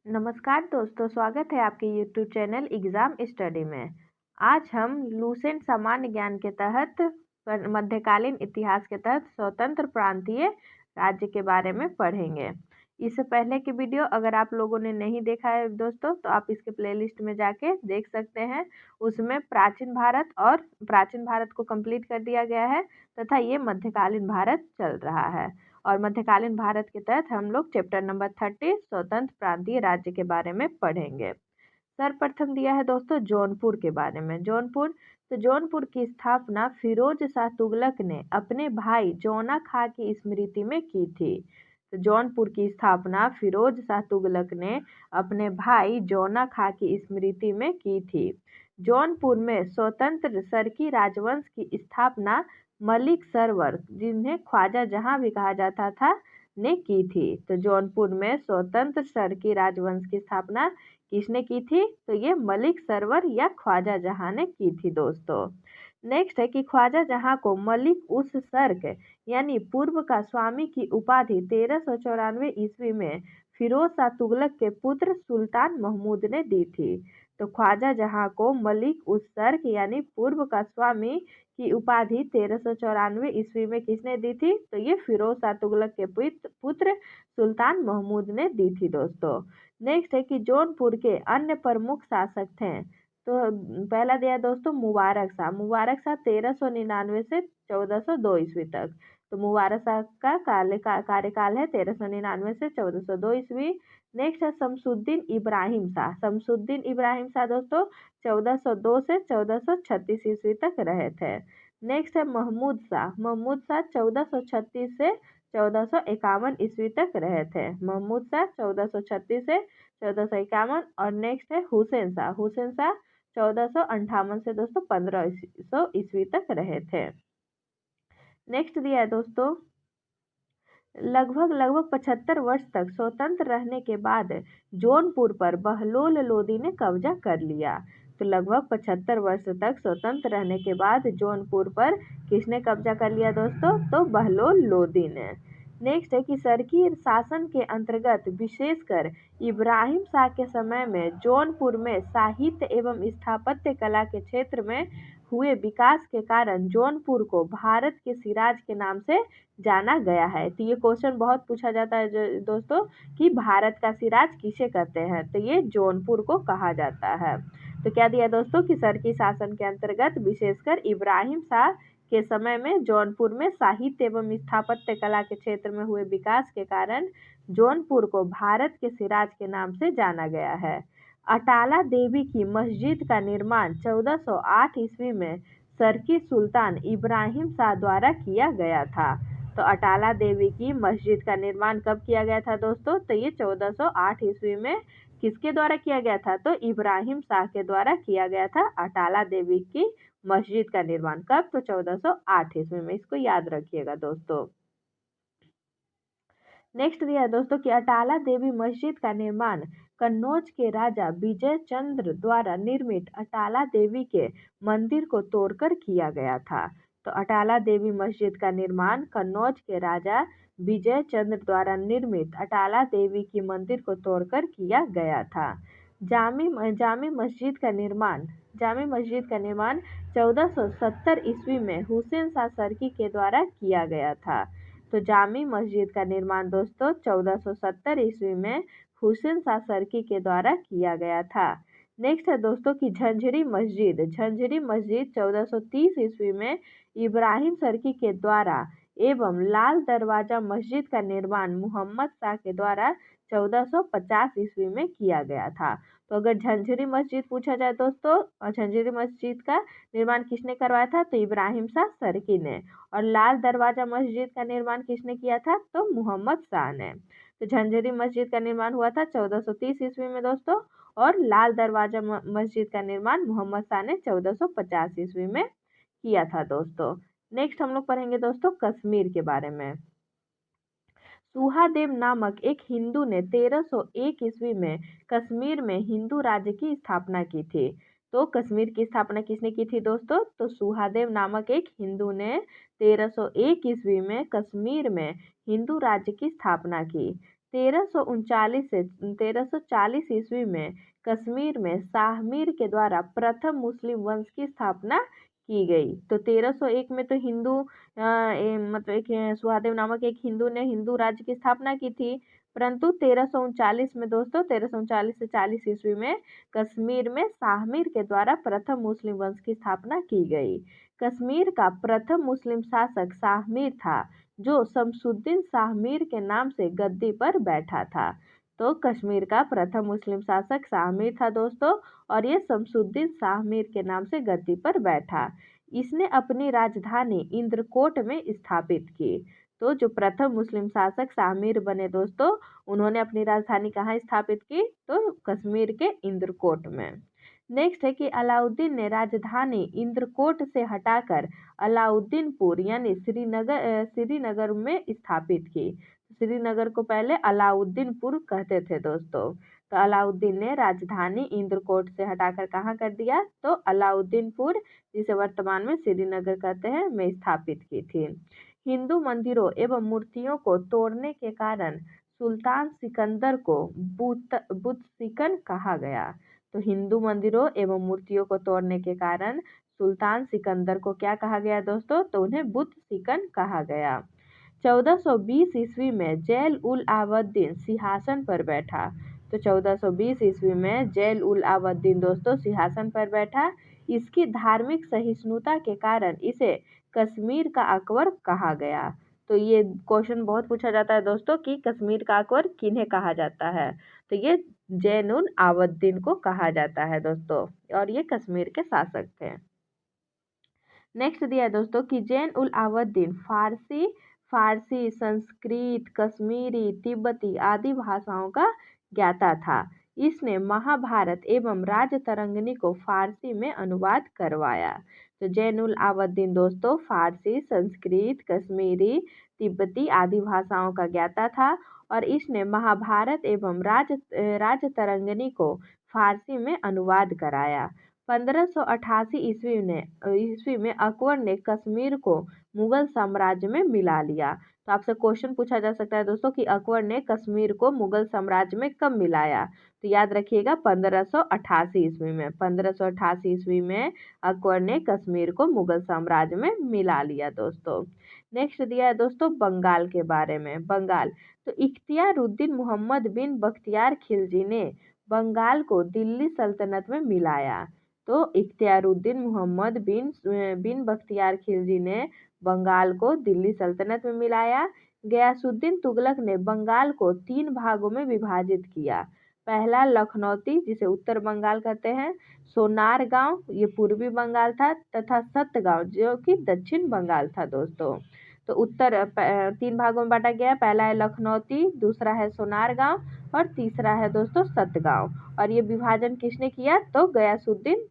नमस्कार दोस्तों, स्वागत है आपके YouTube चैनल एग्ज़ाम स्टडी में। आज हम लूसेंट सामान्य ज्ञान के तहत मध्यकालीन इतिहास के तहत स्वतंत्र प्रांतीय राज्य के बारे में पढ़ेंगे। इससे पहले की वीडियो अगर आप लोगों ने नहीं देखा है दोस्तों, तो आप इसके प्लेलिस्ट में जाके देख सकते हैं। उसमें प्राचीन भारत को कंप्लीट कर दिया गया है तथा ये मध्यकालीन भारत चल रहा है। और मध्यकालीन भारत के तहत हम लोग चैप्टर नंबर 30 स्वतंत्र प्रांतीय राज्य के बारे में पढ़ेंगे। सर्वप्रथम दिया है दोस्तों जौनपुर के बारे में। जौनपुर की स्थापना फिरोज शाह तुगलक ने अपने भाई जौना खां की स्मृति में की थी। तो जौनपुर की स्थापना फिरोज शाह तुगलक ने अपने भाई जौना खां की स्मृति में की थी। जौनपुर में स्वतंत्र सरकी राजवंश की स्थापना मलिक सरवर, जिन्हें ख्वाजा जहां भी कहा जाता था, ने की थी। तो जौनपुर में स्वतंत्र सरकी राजवंश की स्थापना किसने की थी? तो ये मलिक सरवर या ख्वाजा जहां ने की थी दोस्तों। नेक्स्ट है कि ख्वाजा जहां को मलिक उस सर्क यानी पूर्व का स्वामी की उपाधि 1394 ईस्वी में फिरोज शाह तुगलक के पुत्र सुल्तान महमूद ने दी थी। तो ख्वाजा जहां को मलिक उस सर्क यानी पूर्व का स्वामी की उपाधि 1394 ईस्वी में किसने दी थी? तो ये फिरोज शाह तुगलक के पुत्र सुल्तान महमूद ने दी थी दोस्तों। नेक्स्ट है कि जौनपुर के अन्य प्रमुख शासक थे। तो पहला दिया दोस्तों मुबारक शाह 1399 से 1402 ईस्वी तक। तो मुबारक शाह का कार्यकाल है 1399 से 1402 ईस्वी। नेक्स्ट है शमसुद्दीन इब्राहिम शाह दोस्तों 1402 से 1436 ईस्वी तक रहे थे। नेक्स्ट है महमूद शाह 1436 से 1451 ईस्वी तक रहे थे। महमूद शाह 1436 से 1451। और नेक्स्ट है हुसैन शाह 1458 से दोस्तों 1500 ईस्वी तक रहे थे। नेक्स्ट दिया है दोस्तों लगभग 75 वर्ष तक स्वतंत्र रहने के बाद जौनपुर पर बहलोल लोदी ने कब्जा कर लिया। तो लगभग 75 वर्ष तक स्वतंत्र रहने के बाद जौनपुर पर किसने कब्जा कर लिया दोस्तों? तो बहलोल लोदी ने। नेक्स्ट है कि सरकी शासन के अंतर्गत विशेषकर इब्राहिम शाह के समय में जौनपुर में साहित्य एवं स्थापत्य कला के क्षेत्र में हुए विकास के कारण जौनपुर को भारत के सिराज के नाम से जाना गया है। तो ये क्वेश्चन बहुत पूछा जाता है दोस्तों कि भारत का सिराज किसे कहते हैं? तो ये जौनपुर को कहा जाता है। तो क्या दिया दोस्तों कि सरकी शासन के अंतर्गत विशेषकर इब्राहिम शाह के समय में जौनपुर में साहित्य एवं स्थापत्य कला के क्षेत्र में हुए विकास के कारण जौनपुर को भारत के सिराज के नाम से जाना गया है। अटाला देवी की मस्जिद का निर्माण 1408 ईस्वी में सरकी सुल्तान इब्राहिम शाह द्वारा किया गया था। तो अटाला देवी की मस्जिद का निर्माण कब किया गया था दोस्तों? तो ये 1408 ईस्वी में किसके द्वारा किया गया था? तो इब्राहिम शाह के द्वारा किया गया था अटाला देवी की मस्जिद का निर्माण। कब? तो 1408 ईस्वी में। इसको याद रखिएगा दोस्तों। नेक्स्ट दिया है दोस्तों कि अटाला देवी मस्जिद का निर्माण कन्नौज के राजा विजय चंद्र द्वारा निर्मित अटाला देवी के मंदिर को तोड़कर किया गया था। तो अटाला देवी मस्जिद का निर्माण कन्नौज के राजा विजय चंद्र द्वारा निर्मित अटाला देवी की मंदिर को तोड़कर किया गया था। जामी मस्जिद का निर्माण 1470 ईस्वी में हुसैन शाह सरकी के द्वारा किया गया था। तो जामी मस्जिद का निर्माण दोस्तों 1470 ईस्वी में हुसैन शाह सरकी के द्वारा किया गया था। नेक्स्ट है दोस्तों कि झंझरी मस्जिद 1430 ईस्वी में इब्राहिम सरकी के द्वारा एवं लाल दरवाजा मस्जिद का निर्माण मोहम्मद शाह के द्वारा 1450 ईस्वी में किया गया था। तो अगर झंझरी मस्जिद पूछा जाए दोस्तों, और झंझरी मस्जिद का निर्माण किसने करवाया था? तो इब्राहिम शाह सरकी ने। और लाल दरवाजा मस्जिद का निर्माण किसने किया था? तो मोहम्मद शाह ने। तो झंझरी मस्जिद का निर्माण हुआ था 1430 ईस्वी में दोस्तों, और लाल दरवाजा मस्जिद का निर्माण मोहम्मद शाह ने 1450 ईस्वी में किया था दोस्तों। नेक्स्ट हम लोग पढ़ेंगे दोस्तों कश्मीर के बारे में। सुहादेव नामक एक हिंदू ने 1301 ईस्वी में कश्मीर में हिंदू राज्य की स्थापना की थी। तो कश्मीर की स्थापना किसने की थी दोस्तों? तो सुहादेव नामक एक हिंदू ने 1301 ईस्वी में कश्मीर में हिंदू राज्य की स्थापना की। 1339 से 1340 ईस्वी में कश्मीर में शाहमीर के द्वारा प्रथम मुस्लिम वंश की स्थापना की गई। तो 1301 में तो हिंदू मतलब एक सुहादेव नामक एक हिंदू ने हिंदू राज्य की स्थापना की थी, परंतु 1339 में दोस्तों 1339 से 40 ईस्वी में कश्मीर में शाहमीर के द्वारा प्रथम मुस्लिम वंश की स्थापना की गई। कश्मीर का प्रथम मुस्लिम शासक शाहमीर था, जो शमसुद्दीन शाहमीर के नाम से गद्दी पर बैठा था। तो कश्मीर का प्रथम मुस्लिम शासक शाहमीर था दोस्तों, और ये शमसुद्दीन शाहमीर के नाम से गद्दी पर बैठा। इसने अपनी राजधानी इंद्रकोट में स्थापित की। तो जो प्रथम मुस्लिम शासक शाहमीर बने दोस्तों, उन्होंने अपनी राजधानी कहाँ स्थापित की? तो कश्मीर के इंद्रकोट में। नेक्स्ट है कि अलाउद्दीन ने राजधानी इंद्रकोट से हटाकर अलाउद्दीनपुर यानी श्रीनगर में स्थापित की। श्रीनगर को पहले अलाउद्दीनपुर कहते थे दोस्तों। तो अलाउद्दीन ने राजधानी इंद्रकोट से हटाकर कहाँ कर दिया? तो अलाउद्दीनपुर, जिसे वर्तमान में श्रीनगर कहते हैं, में स्थापित की थी। हिंदू मंदिरों एवं मूर्तियों को तोड़ने के कारण सुल्तान सिकंदर को बुतसिकन कहा गया। तो हिंदू मंदिरों एवं मूर्तियों को तोड़ने के कारण सुल्तान सिकंदर को क्या कहा गया दोस्तों? तो उन्हें बुतसिकन कहा गया। 1420 ईस्वी में जैल उल आबद्दीन सिंहासन पर बैठा। तो 1420 ईस्वी में जैल उल आबद्दीन दोस्तों सिंहासन पर बैठा। इसकी धार्मिक सहिष्णुता के कारण इसे कश्मीर का अकबर कहा गया। तो ये क्वेश्चन बहुत पूछा जाता है दोस्तों कि कश्मीर का अकबर किन्हें कहा जाता है? तो ये जैन उल आबद्दीन को कहा जाता है दोस्तों, और ये कश्मीर के शासक थे। नेक्स्ट दिया है दोस्तों कि जैन उल आबद्दीन फारसी, संस्कृत, कश्मीरी, तिब्बती आदि भाषाओं का ज्ञाता था। इसने महाभारत एवं राजतरंगिणी को फारसी में अनुवाद करवाया। तो जैन उल आबद्दीन दोस्तों फारसी, संस्कृत, कश्मीरी, तिब्बती आदि भाषाओं का ज्ञाता था, और इसने महाभारत एवं राजतरंगिणी को फारसी में अनुवाद कराया। 1588 ईस्वी में अकबर ने कश्मीर को मुगल साम्राज्य में मिला लिया। तो आपसे क्वेश्चन पूछा जा सकता है दोस्तों कि अकबर ने कश्मीर को मुगल साम्राज्य में कब मिलाया? तो याद रखिएगा 1588 ईस्वी में। 1588 ईस्वी में अकबर ने कश्मीर को मुगल साम्राज्य में मिला लिया दोस्तों। नेक्स्ट दिया है दोस्तों बंगाल के बारे में। बंगाल, तो इख्तियारुद्दीन मोहम्मद बिन बख्तियार खिलजी ने बंगाल को दिल्ली सल्तनत में मिलाया। तो इख्तियारुद्दीन मोहम्मद बिन बख्तियार खिलजी ने बंगाल को दिल्ली सल्तनत में मिलाया। गयासुद्दीन तुगलक ने बंगाल को 3 भागों में विभाजित किया। पहला लखनौती, जिसे उत्तर बंगाल कहते हैं, सोनारगांव, ये पूर्वी बंगाल था, तथा सतगांव, जो कि दक्षिण बंगाल था दोस्तों। तो 3 भागों में बांटा गया। पहला है लखनौती, दूसरा है सोनारगांव, और तीसरा है दोस्तों सतगांव। और ये विभाजन किसने किया? तो गयासुद्दीन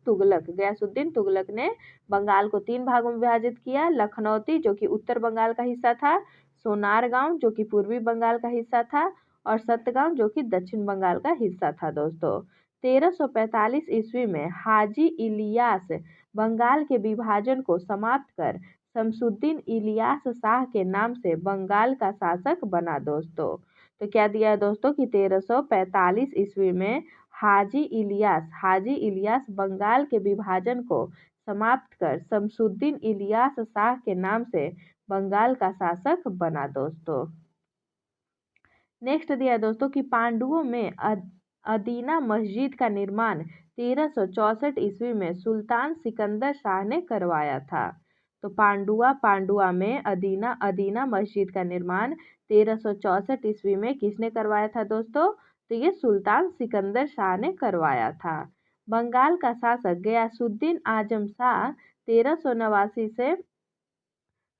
तुगलक ने बंगाल को 3 भागों में विभाजित किया। लखनौती, जो कि उत्तर बंगाल का हिस्सा था, सोनारगांव, जो कि पूर्वी बंगाल का हिस्सा था, और सतगांव, जो कि दक्षिण बंगाल का हिस्सा था दोस्तों। 1345 ईस्वी में हाजी इलियास बंगाल के विभाजन को समाप्त कर शमसुद्दीन इलियास शाह के नाम से बंगाल का शासक बना दोस्तों। तो क्या दिया है दोस्तों कि 1345 ईस्वी में हाजी इलियास बंगाल के विभाजन को समाप्त कर शमसुद्दीन इलियास शाह के नाम से बंगाल का शासक बना दोस्तों। नेक्स्ट दिया है दोस्तों कि पांडुओं में अदीना मस्जिद का निर्माण 1364 ईस्वी में सुल्तान सिकंदर शाह ने करवाया था। तो पांडुआ में अदीना मस्जिद का निर्माण 1364 ईस्वी में किसने करवाया था दोस्तों? तो ये सुल्तान सिकंदर शाह ने करवाया था। बंगाल का शासक गयासुद्दीन आजम शाह 1389 से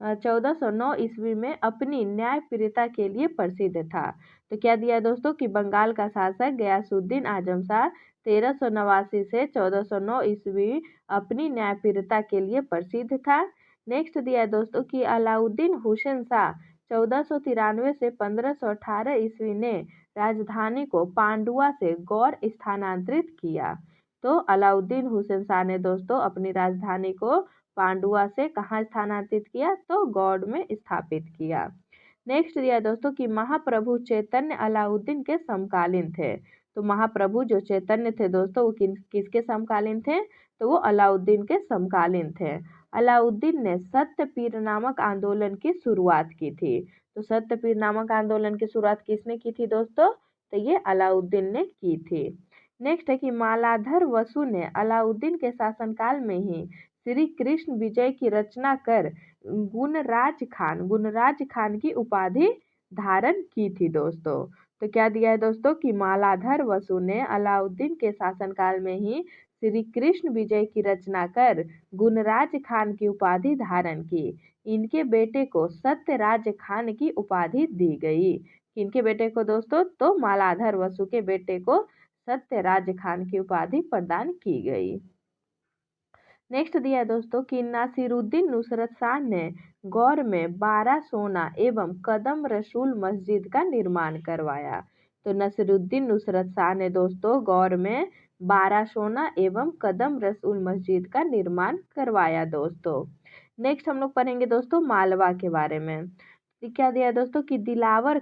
1409 ईस्वी में अपनी न्यायप्रियता के लिए प्रसिद्ध था। तो क्या दिया दोस्तों कि बंगाल का शासक गयासुद्दीन आजम शाह 1389 से 1409 ईस्वी अपनी न्यायप्रियता के लिए प्रसिद्ध था। नेक्स्ट दिया दोस्तों कि अलाउद्दीन हुसैन शाह 1493 से 1518 ईस्वी ने राजधानी को पांडुआ से गौड़ स्थानांतरित किया। तो अलाउद्दीन हुसैन शाह ने दोस्तों अपनी राजधानी को पांडुआ से कहाँ स्थानांतरित किया? तो गौड़ में स्थापित किया। नेक्स्ट दिया है दोस्तों कि महाप्रभु चैतन्य अलाउद्दीन के समकालीन थे। तो महाप्रभु जो चैतन्य थे दोस्तों वो किसके समकालीन थे? तो वो अलाउद्दीन के समकालीन थे। अलाउद्दीन ने सत्यपीर नामक आंदोलन की शुरुआत की थी। तो सत्यपीर नामक आंदोलन की शुरुआत किसने की थी दोस्तों? तो ये अलाउद्दीन ने की थी। नेक्स्ट है कि मालाधर वसु ने अलाउद्दीन के शासनकाल में ही श्री कृष्ण विजय की रचना कर गुणराज खान की उपाधि धारण की थी दोस्तों। तो क्या दिया है दोस्तों कि मालाधर वसु ने अलाउद्दीन के शासनकाल में ही श्री कृष्ण विजय की रचना कर गुणराज खान की उपाधि धारण की। इनके बेटे को सत्यराज खान की उपाधि दी गई। किनके बेटे को दोस्तों? तो मालाधर वसु के बेटे को सत्यराज खान की उपाधि प्रदान की गई। नेक्स्ट दिया है दोस्तों कि नासिरुद्दीन नुसरत शाह ने गौर में 12 सोना एवं कदम रसूल मस्जिद का निर्माण करवाया। तो नसीरुद्दीन नुसरत शाह ने दोस्तों गौर में 12 सोना एवं कदम रसूल मस्जिद का निर्माण करवाया दोस्तों। नेक्स्ट हम लोग पढ़ेंगे दोस्तों मालवा के बारे में। क्या दिया है दोस्तों कि दिलावर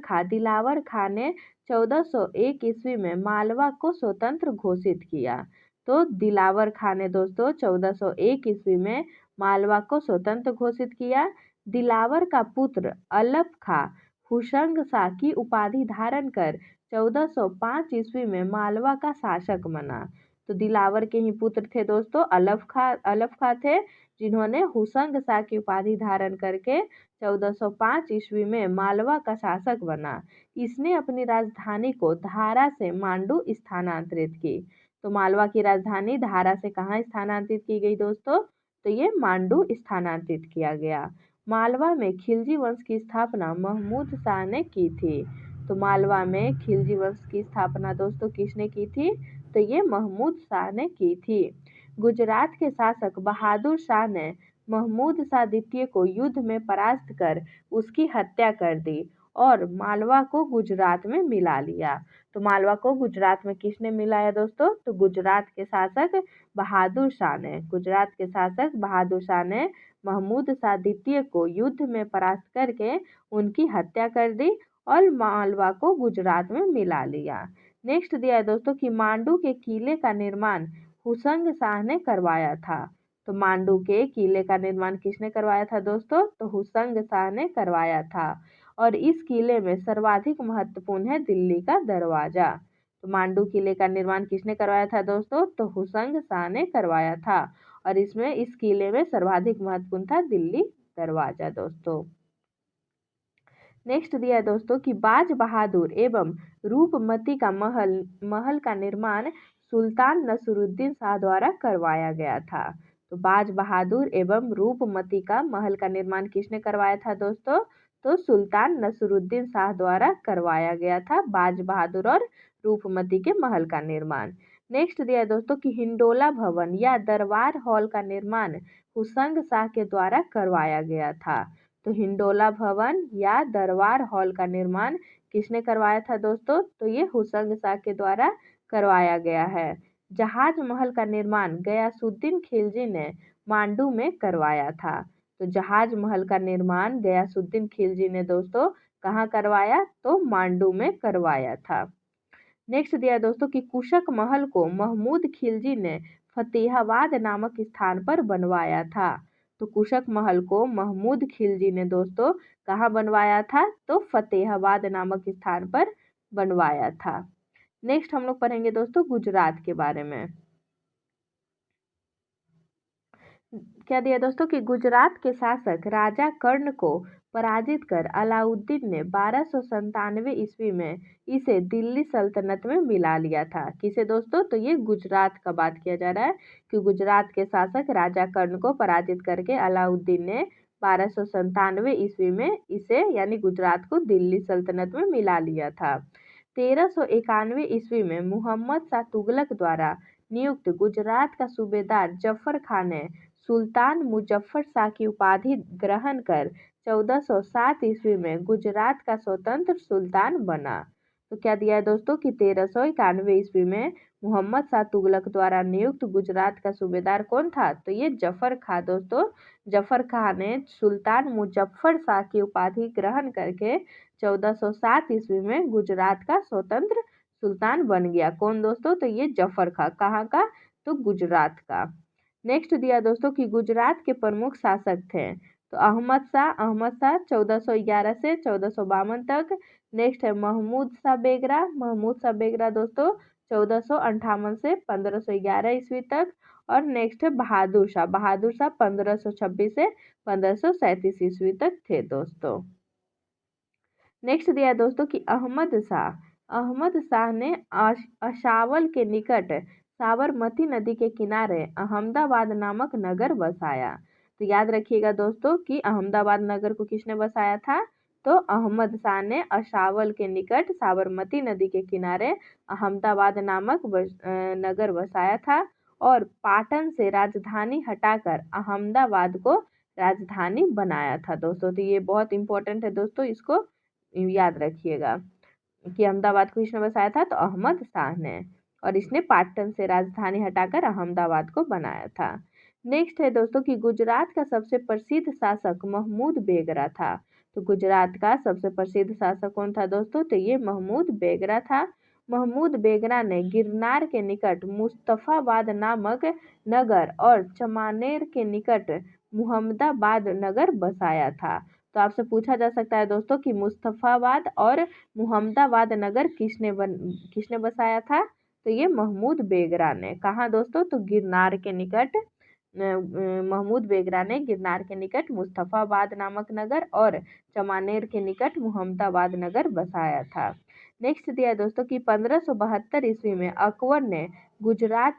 खां ने 1401 ईस्वी में मालवा को स्वतंत्र घोषित किया। तो दिलावर खां ने दोस्तों 1401 ईस्वी में मालवा को स्वतंत्र घोषित किया। दिलावर का पुत्र अलफ खां हुसंग शाह की उपाधि धारण कर 1405 ईस्वी में मालवा का शासक बना। तो दिलावर के ही पुत्र थे दोस्तों अलफ खां थे, जिन्होंने हुसंग शाह की उपाधि धारण करके 1405 ईस्वी में मालवा का शासक बना। इसने अपनी राजधानी को धारा से मांडू स्थानांतरित की। तो मालवा की राजधानी धारा से कहाँ स्थानांतरित की गई दोस्तों? तो ये मांडू स्थानांतरित किया गया। मालवा में खिलजी वंश की स्थापना महमूद शाह ने की थी। तो मालवा में खिलजी वंश की स्थापना दोस्तों किसने की थी? तो ये महमूद शाह ने की थी। गुजरात के शासक बहादुर शाह ने महमूद शाह द्वितीय को युद्ध में परास्त कर उसकी हत्या कर दी और मालवा को गुजरात में मिला लिया। तो मालवा को गुजरात में किसने मिलाया दोस्तों? तो गुजरात के शासक बहादुर शाह ने महमूद शाह द्वितीय को युद्ध में परास्त करके उनकी हत्या कर दी और मालवा को गुजरात में मिला लिया। नेक्स्ट दिया है दोस्तों कि मांडू के किले का निर्माण हुसंग शाह ने करवाया था। तो मांडू के किले का निर्माण किसने करवाया था दोस्तों? तो हुसंग शाह ने करवाया था। और इस किले में सर्वाधिक महत्वपूर्ण है दिल्ली का दरवाजा। तो मांडू किले का निर्माण किसने करवाया था दोस्तों? तो हुसंग शाह ने करवाया था। और इस किले में सर्वाधिक महत्वपूर्ण था दिल्ली दरवाजा दोस्तों। नेक्स्ट दिया है दोस्तों कि बाज बहादुर एवं रूपमती का महल का निर्माण सुल्तान नसरुद्दीन शाह द्वारा करवाया गया था। तो बाज बहादुर एवं रूपमती का महल का निर्माण किसने करवाया था दोस्तों? तो सुल्तान नसरुद्दीन शाह द्वारा करवाया गया था बाज बहादुर और रूपमती के महल का निर्माण। नेक्स्ट दिया है दोस्तों कि हिंडोला भवन या दरबार हॉल का निर्माण हुसंग शाह के द्वारा करवाया गया था। तो हिंडोला भवन या दरबार हॉल का निर्माण किसने करवाया था दोस्तों? तो ये हुसंग शाह के द्वारा करवाया गया है। जहाज महल का निर्माण गयासुद्दीन खिलजी ने मांडू में करवाया था। तो जहाज महल का निर्माण गयासुद्दीन खिलजी ने दोस्तों कहाँ करवाया? तो मांडू में करवाया था। नेक्स्ट दिया दोस्तों कि कुशक महल को महमूद खिलजी ने फतेहाबाद नामक स्थान पर बनवाया था। तो कुशक महल को महमूद खिलजी ने दोस्तों कहाँ बनवाया था? तो फतेहाबाद नामक स्थान पर बनवाया था। नेक्स्ट हम लोग पढ़ेंगे दोस्तों गुजरात के बारे में। क्या दिया दोस्तों कि गुजरात के शासक राजा कर्ण को पराजित कर अलाउद्दीन ने 1297 ईस्वी में इसे दिल्ली सल्तनत में मिला लिया था। किसे दोस्तों? तो ये गुजरात का बात किया जा रहा है कि गुजरात के शासक राजा कर्ण को पराजित करके अलाउद्दीन ने 1297 ईस्वी में इसे यानी गुजरात को दिल्ली सल्तनत में मिला लिया था। 1391 ईस्वी में मुहम्मद शाह तुगलक द्वारा नियुक्त गुजरात का सूबेदार जफर खान ने सुल्तान मुजफ्फर शाह की उपाधि ग्रहण कर 1407 ईस्वी में गुजरात का स्वतंत्र सुल्तान बना। तो क्या दिया है दोस्तों कि 1391 ईस्वी में मोहम्मद शाह तुगलक द्वारा नियुक्त गुजरात का सूबेदार कौन था? तो ये जफर खां दोस्तों। जफर खां ने सुल्तान मुजफ्फर शाह की उपाधि ग्रहण करके 1407 ईस्वी में गुजरात का स्वतंत्र सुल्तान बन गया। कौन दोस्तों? तो ये जफर खां। कहाँ का? तो गुजरात का। नेक्स्ट दिया दोस्तों कि गुजरात के प्रमुख शासक थे। तो अहमद शाह 1411 से 1452 तक। नेक्स्ट है महमूद शाह बेगरा दोस्तों 1458 से 1511 ईस्वी तक। और नेक्स्ट है बहादुर शाह 1526 से 1537 ईस्वी तक थे दोस्तों। नेक्स्ट दिया है दोस्तों कि अहमद शाह ने अशावल के निकट साबरमती नदी के किनारे अहमदाबाद नामक नगर बसाया। तो याद रखिएगा दोस्तों कि अहमदाबाद नगर को किसने बसाया था? तो अहमद शाह ने अशावल के निकट साबरमती नदी के किनारे अहमदाबाद नामक नगर बसाया था और पाटन से राजधानी हटाकर अहमदाबाद को राजधानी बनाया था दोस्तों। तो ये बहुत इंपॉर्टेंट है दोस्तों, इसको याद रखिएगा कि अहमदाबाद को किसने बसाया था? तो अहमद शाह ने। और इसने पाटन से राजधानी हटाकर अहमदाबाद को बनाया था। नेक्स्ट है दोस्तों कि गुजरात का सबसे प्रसिद्ध शासक महमूद बेगरा था। तो गुजरात का सबसे प्रसिद्ध शासक कौन था दोस्तों? तो ये महमूद बेगरा था। महमूद बेगरा ने गिरनार के निकट मुस्तफाबाद नामक नगर और चमानेर के निकट मुहम्मदाबाद नगर बसाया था। तो आपसे पूछा जा सकता है दोस्तों कि मुस्तफाबाद और मुहम्मदाबाद नगर किसने बसाया था? तो ये महमूद बेगरा ने। कहाँ दोस्तों? तो गिरनार के निकट महमूद बेगरा ने गिरनार के निकट मुस्तफाबाद नामक नगर और चमानेर के निकट मुहम्मदाबाद नगर बसाया था। नेक्स्ट दिया है दोस्तों कि 1572 ईस्वी में अकबर ने गुजरात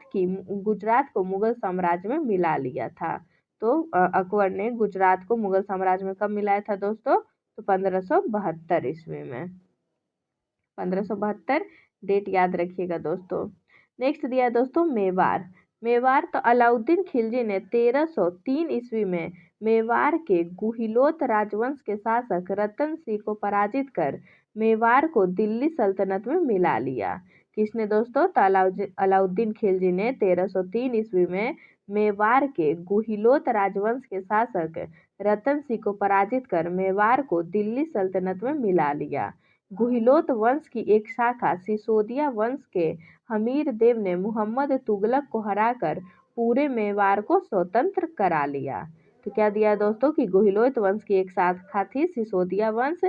को मुगल साम्राज्य में मिला लिया था। तो अकबर ने गुजरात को मुगल साम्राज्य में कब मिलाया था दोस्तों? तो 1572 ईस्वी में। 1572 डेट याद रखिएगा दोस्तों। नेक्स्ट दिया है दोस्तों मेवाड़ तो अलाउद्दीन खिलजी ने 1303 ईस्वी में मेवाड़ के गुहिलोत राजवंश के शासक रतन सिंह को पराजित कर मेवाड़ को दिल्ली सल्तनत में मिला लिया। किसने दोस्तों? तो अलाउद्दीन खिलजी ने 1303 ईस्वी में मेवाड़ के गुहिलोत राजवंश के शासक रतन सिंह को पराजित कर मेवाड़ को दिल्ली सल्तनत में मिला लिया। गुहिलोत वंश की एक शाखा सिसोदिया वंश के हमीर देव ने मुहम्मद तुगलक को हराकर पूरे मेवाड़ को स्वतंत्र करा लिया। तो क्या दिया दोस्तों कि गुहिलोत वंश की एक शाखा थी सिसोदिया वंश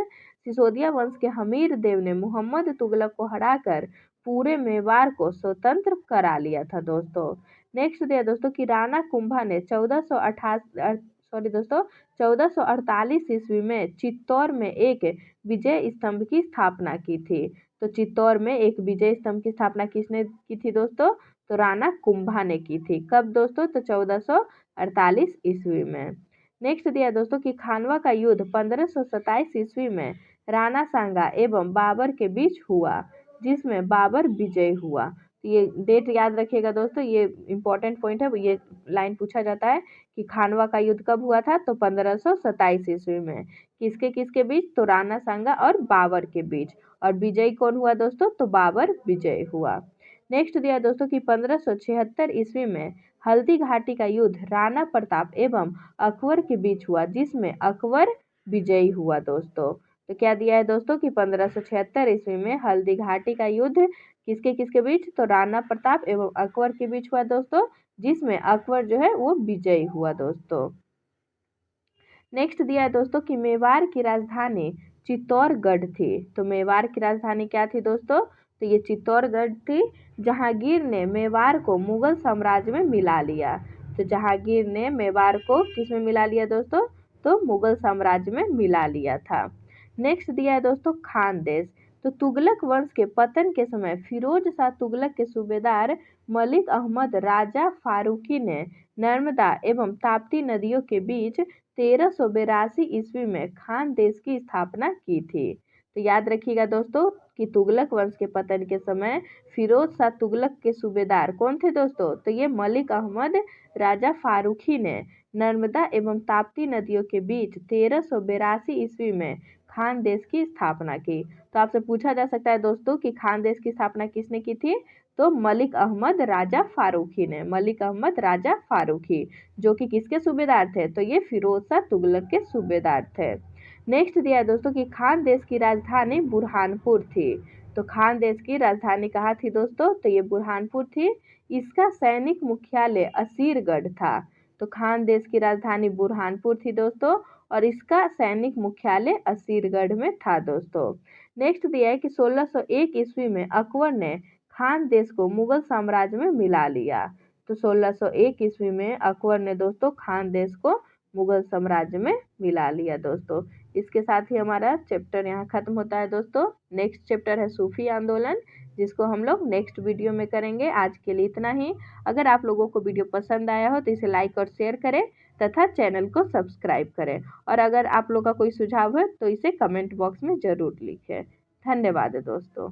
के हमीर देव ने मुहम्मद तुगलक को हराकर पूरे मेवाड़ को स्वतंत्र करा लिया था दोस्तों। नेक्स्ट दिया दोस्तों कि राणा कुंभा ने 1448 ईस्वी में चित्तौड़ में एक विजय स्तंभ की स्थापना की थी। तो चित्तौड़ में एक विजय स्तंभ की स्थापना किसने की थी दोस्तों? तो राणा कुंभा ने की थी। कब दोस्तों? तो 1448 ईस्वी में। नेक्स्ट दिया दोस्तों कि खानवा का युद्ध 1527 ईस्वी में राणा सांगा एवं बाबर के बीच हुआ, जिसमें बाबर विजयी हुआ। ये डेट याद रखिएगा दोस्तों, ये इंपॉर्टेंट पॉइंट है। ये लाइन पूछा जाता है कि खानवा का युद्ध कब हुआ था? तो 1527 ईस्वी में। किसके बीच? तो राणा सांगा और बाबर के बीच। और विजयी कौन हुआ दोस्तों? तो बाबर विजयी हुआ। नेक्स्ट दिया दोस्तों कि 1576 ईस्वी में हल्दी घाटी का युद्ध राणा प्रताप एवं अकबर के बीच हुआ, जिसमें अकबर विजयी हुआ दोस्तों। तो क्या दिया है दोस्तों कि 1576 ईस्वी में हल्दी घाटी का युद्ध किसके बीच? तो राणा प्रताप एवं अकबर के बीच हुआ दोस्तों, जिसमें अकबर जो है वो विजयी हुआ दोस्तों। नेक्स्ट दिया है दोस्तों कि मेवाड़ की राजधानी चित्तौड़गढ़ थी। तो मेवाड़ की राजधानी क्या थी दोस्तों? तो ये चित्तौड़गढ़ थी। जहांगीर ने मेवाड़ को मुगल साम्राज्य में मिला लिया। तो जहांगीर ने मेवाड़ को किस में मिला लिया दोस्तों? तो मुगल साम्राज्य में मिला लिया था। नेक्स्ट दिया है दोस्तों खानदेश। तो तुगलक वंश के पतन के समय फिरोज शाह तुगलक के सूबेदार मलिक अहमद राजा फारूकी ने नर्मदा एवं ताप्ती नदियों के बीच 1382 ईस्वी में खानदेश की स्थापना की थी। तो याद रखिएगा दोस्तों कि तुगलक वंश के पतन के समय फिरोज शाह तुगलक के सूबेदार कौन थे दोस्तों? तो ये मलिक अहमद राजा फारूकी ने नर्मदा एवं ताप्ती नदियों के बीच 1382 ईस्वी में खानदेश की स्थापना की। तो आपसे पूछा जा सकता है दोस्तों कि खानदेश की स्थापना किसने की थी? तो मलिक अहमद राजा फारूकी ने, मलिक अहमद राजा फारूकी, जो कि किसके सूबेदार थे? तो ये फिरोज शाह तुगलक के सूबेदार थे। नेक्स्ट दिया है दोस्तों कि खानदेश की राजधानी बुरहानपुर थी। तो खानदेश की राजधानी कहाँ थी दोस्तों? तो ये बुरहानपुर थी। इसका सैनिक मुख्यालय असीरगढ़ था। तो खानदेश की राजधानी बुरहानपुर थी दोस्तों, और इसका सैनिक मुख्यालय असीरगढ़ में था दोस्तों। नेक्स्ट दिया है कि 1601 ईस्वी में अकबर ने खानदेश को मुगल साम्राज्य में मिला लिया। तो 1601 ईस्वी में अकबर ने दोस्तों खानदेश को मुगल साम्राज्य में मिला लिया दोस्तों। इसके साथ ही हमारा चैप्टर यहाँ खत्म होता है दोस्तों। नेक्स्ट चैप्टर है सूफी आंदोलन, जिसको हम लोग नेक्स्ट वीडियो में करेंगे। आज के लिए इतना ही। अगर आप लोगों को वीडियो पसंद आया हो तो इसे लाइक और शेयर करें तथा चैनल को सब्सक्राइब करें, और अगर आप लोग का कोई सुझाव है तो इसे कमेंट बॉक्स में ज़रूर लिखें। धन्यवाद दोस्तों।